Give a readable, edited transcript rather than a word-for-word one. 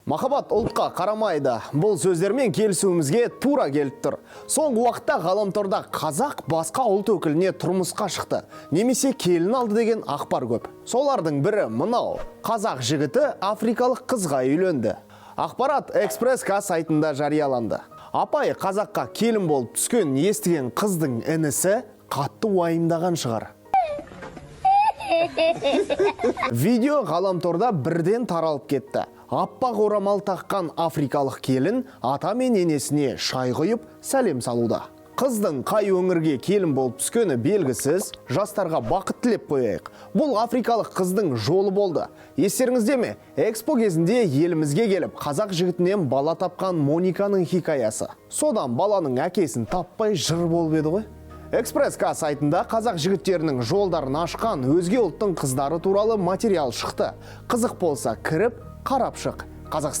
Махаббат ұлтқа қарамайды. Бұл сөздермен келісуімізге тура келіп тұр. Соңғы уақытта ғаламторда қазақ басқа ұлт өкіліне тұрмысқа шықты. Немесе келін алды деген ақпар көп. Солардың бірі мынау. Қазақ жігіті африкалық қызға үйленді. Ақпарат Экспресс-ка сайтында жарияланды. Апай қазаққа келін болып түскен естіген қыздың інісі қатты уайымдаған шығар. Видео ғаламторда бірден таралып кетті. Аппақ орамал таққан африкалық келін ата мен енесіне шай құйып сәлем салуда. Қыздың қай өңірге келін болып түскені белгісіз, жастарға бақыт тілеп қояйық. Бұл африкалық қыздың жолы болды. Естеріңізде ме? Экспо кезінде елімізге келіп, қазақ жігітінен бала тапқан Мониканың хикаясы. Содан баланың әкесін таппай жыр болып еді ғой. Экспресс-ка сайтында қазақ жігіттерінің жолдарын ашқан өзге ұлттың қыздары туралы материал шықты. Қызық болса кіріп, қарап шық.